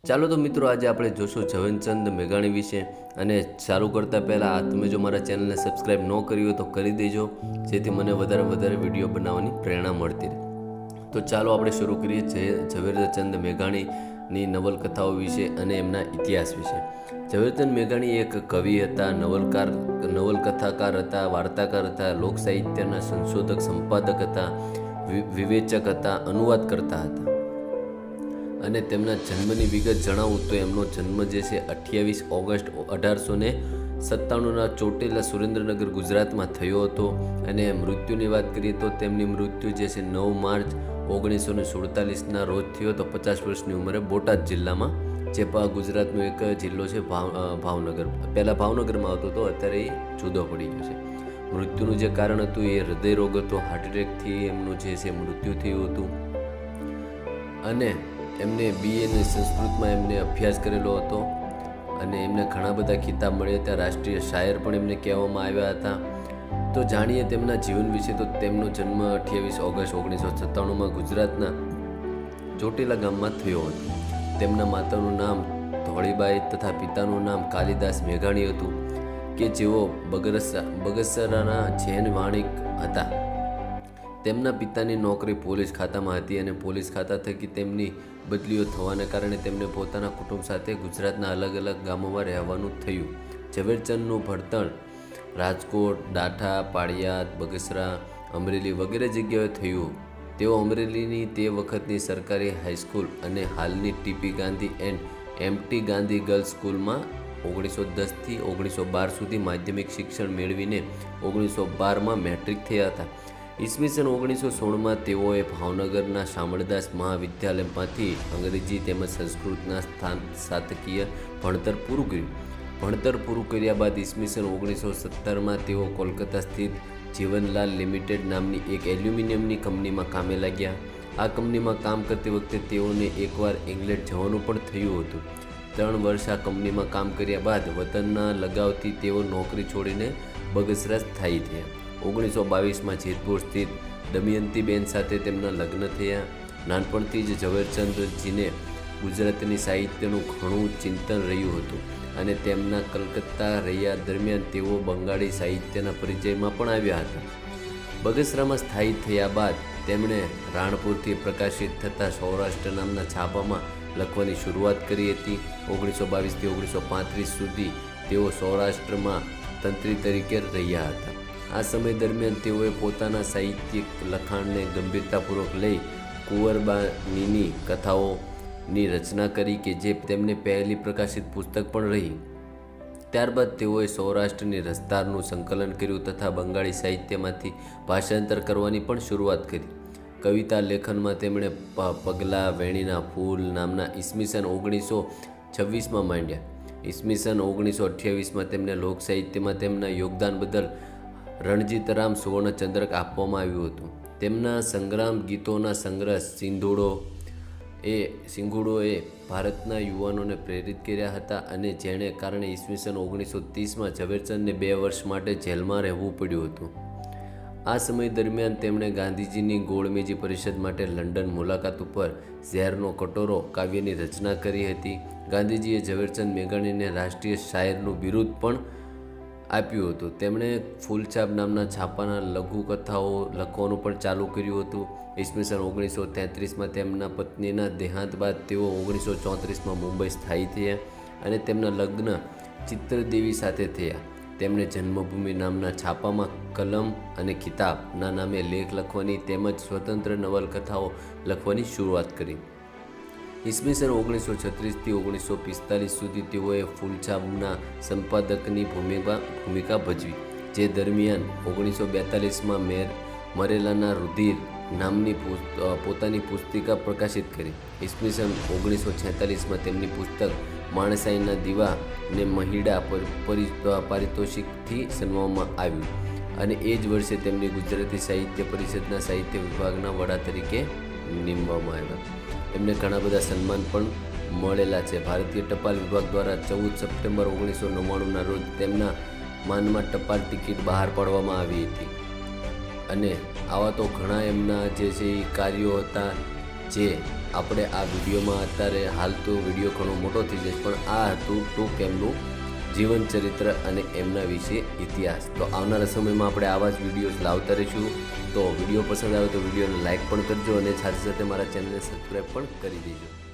ચાલો તો મિત્રો, આજે આપણે જોશું ઝવેરચંદ મેઘાણી વિશે. અને ચાલુ કરતાં પહેલાં તમે જો મારા ચેનલને સબસ્ક્રાઈબ ન કરી હોય તો કરી દેજો, જેથી મને વધારે વિડીયો બનાવવાની પ્રેરણા મળતી રહે. તો ચાલો આપણે શરૂ કરીએ ઝવેરચંદ મેઘાણીની નવલકથાઓ વિશે અને એમના ઇતિહાસ વિશે. ઝવેરચંદ મેઘાણી એક કવિ હતા, નવલકથાકાર હતા, વાર્તાકાર હતા, લોક સાહિત્યના સંશોધક, સંપાદક હતા, વિવેચક હતા, અનુવાદ કરતા હતા. અને તેમના જન્મની વિગત જણાવું તો એમનો જન્મ જે છે 28 ઓગસ્ટ 1897ના ચોટીલા સુરેન્દ્રનગર ગુજરાતમાં થયો હતો. અને મૃત્યુની વાત કરીએ તો તેમની મૃત્યુ જે છે 9 માર્ચ 1947ના રોજ થયો હતો, 50 વર્ષની ઉંમરે, બોટાદ જિલ્લામાં, જે ગુજરાતનો એક જિલ્લો છે ભાવનગર. પહેલાં ભાવનગરમાં આવતો હતો, અત્યારે એ જુદો પડી ગયો છે. મૃત્યુનું જે કારણ હતું એ હૃદયરોગ હતો, હાર્ટ એટેકથી એમનું જે છે મૃત્યુ થયું હતું. અને એમને BA સંસ્કૃતમાં એમને અભ્યાસ કરેલો હતો અને એમને ઘણા બધા ખિતાબ મળ્યા હતા. રાષ્ટ્રીય શાયર પણ એમને કહેવામાં આવ્યા હતા. તો જાણીએ તેમના જીવન વિશે. તો તેમનો જન્મ 28 ઓગસ્ટ 1997માં ગુજરાતના ચોટીલા ગામમાં થયો હતો. તેમના માતાનું નામ ધોળીબાઈ તથા પિતાનું નામ કાલિદાસ મેઘાણી હતું, કે જેઓ બગસરાના જૈન વાણિક હતા. તેમના પિતાની નોકરી પોલીસ ખાતામાં હતી અને પોલીસ ખાતા થકી તેમની બદલીઓ થવાને કારણે તેમને પોતાના કુટુંબ સાથે ગુજરાતના અલગ અલગ ગામોમાં રહેવાનું થયું. ઝવેરચંદનું ભણતર રાજકોટ, ડાઠા, પાળિયાદ, બગસરા, અમરેલી વગેરે જગ્યાએ થયું. તેઓ અમરેલીની તે વખતની સરકારી હાઈસ્કૂલ અને હાલની TP Gandhi and MT Gandhi girls સ્કૂલમાં 1910થી 1912 સુધી માધ્યમિક શિક્ષણ મેળવીને 1912માં મેટ્રિક થયા હતા. ઈસવીસન 1916માં તેઓએ ભાવનગરના શામળદાસ મહાવિદ્યાલયમાંથી અંગ્રેજી તેમજ સંસ્કૃતના સ્નાતકીય ભણતર પૂરું કર્યું. ભણતર પૂરું કર્યા બાદ ઈસવીસન 1917માં તેઓ કોલકાતા સ્થિત જીવનલાલ લિમિટેડ નામની એક એલ્યુમિનિયમની કંપનીમાં કામે લાગ્યા. આ કંપનીમાં કામ કરતી વખતે તેઓને એકવાર ઇંગ્લેન્ડ જવાનું પણ થયું હતું. 3 વર્ષ આ કંપનીમાં કામ કર્યા બાદ વતનના લગાવથી તેઓ નોકરી છોડીને બગસરા સ્થાયી થયા. 1922માં જેતપુર સ્થિત દમયંતીબેન સાથે તેમના લગ્ન થયા. નાનપણથી જ ઝવેરચંદજીને ગુજરાતી સાહિત્યનું ઘણું ચિંતન રહ્યું હતું અને તેમના કલકત્તા રહ્યા દરમિયાન તેઓ બંગાળી સાહિત્યના પરિચયમાં પણ આવ્યા હતા. બગસરામાં સ્થાયી થયા બાદ તેમણે રાણપુરથી પ્રકાશિત થતા સૌરાષ્ટ્ર નામના છાપામાં લખવાની શરૂઆત કરી હતી. 1922થી 1935 સુધી તેઓ સૌરાષ્ટ્રમાં તંત્રી તરીકે રહ્યા હતા. આ સમય દરમિયાન તેઓએ પોતાના સાહિત્યિક લખાણને ગંભીરતાપૂર્વક લઈ કુંવરબાનીની કથાઓની રચના કરી, કે જે તેમની પહેલી પ્રકાશિત પુસ્તક પણ રહી. ત્યારબાદ તેઓએ સૌરાષ્ટ્રની રસધારનું સંકલન કર્યું તથા બંગાળી સાહિત્યમાંથી ભાષાંતર કરવાની પણ શરૂઆત કરી. કવિતા લેખનમાં તેમણે પગલાં વેણીના ફૂલ નામના ઈસવીસન 1926માં માંડ્યા. ઈસવીસન 1928માં તેમને લોક સાહિત્યમાં તેમના યોગદાન બદલ રણજીતરામ સુવર્ણચંદ્રક આપવામાં આવ્યું હતું. તેમના સંગ્રામ ગીતોના સંગ્રહ સિંઘુડોએ ભારતના યુવાનોને પ્રેરિત કર્યા હતા અને જેને કારણે ઈસવીસન 1930માં ઝવેરચંદને 2 વર્ષ માટે જેલમાં રહેવું પડ્યું હતું. આ સમય દરમિયાન તેમણે ગાંધીજીની ગોળમેજી પરિષદ માટે લંડન મુલાકાત ઉપર ઝેરનો કટોરો કાવ્યની રચના કરી હતી. ગાંધીજીએ ઝવેરચંદ મેઘાણીને રાષ્ટ્રીય શાયરનું બિરુદ પણ આપ્યું હતું. તેમણે ફૂલછાપ નામના છાપાના લઘુકથાઓ લખવાનું પણ ચાલુ કર્યું હતું. ઈસવીસન 1933માં તેમના પત્નીના દેહાંત બાદ તેઓ 1934માં મુંબઈ સ્થાયી થયા અને તેમના લગ્ન ચિત્રદેવી સાથે થયા. તેમણે જન્મભૂમિ નામના છાપામાં કલમ અને ખિતાબના નામે લેખ લખવાની તેમજ સ્વતંત્ર નવલકથાઓ લખવાની શરૂઆત કરી. ઈસવીસન 1936થી 1945 સુધી તેઓએ ફૂલછાપના સંપાદકની ભૂમિકા ભજવી, જે દરમિયાન 1942માં મરેલાના રુધિર નામની પોતાની પુસ્તિકા પ્રકાશિત કરી. ઈસવીસન 1946માં તેમની પુસ્તક માણસાઈના દીવાને મહિડા પારિતોષિકથી સન્માનવામાં આવ્યું અને એ જ વર્ષે તેમને ગુજરાતી સાહિત્ય પરિષદના સાહિત્ય વિભાગના વડા તરીકે નિમવામાં આવ્યા. એમને ઘણા બધા સન્માન પણ મળેલા છે. ભારતીય ટપાલ વિભાગ દ્વારા 14 સપ્ટેમ્બર 1999ના રોજ તેમના માનમાં ટપાલ ટિકિટ બહાર પાડવામાં આવી હતી. અને આવા તો ઘણા એમના જે છે એ કાર્યો હતા, જે આપણે આ વિડીયોમાં અત્યારે હાલ તો વિડીયો ઘણો મોટો થઈ જશે, પણ આ હતું ટૂંક એમનું જીવન ચરિત્ર અને એમના વિશે ઇતિહાસ. તો આવનારા સમયમાં આપણે આવા જ વિડીયોઝ લાવતા રહીશું. તો વિડીયો પસંદ આવે તો વિડીયોને લાઇક પણ કરજો અને સાથે સાથે મારા ચેનલને સબસ્ક્રાઈબ પણ કરી દેજો.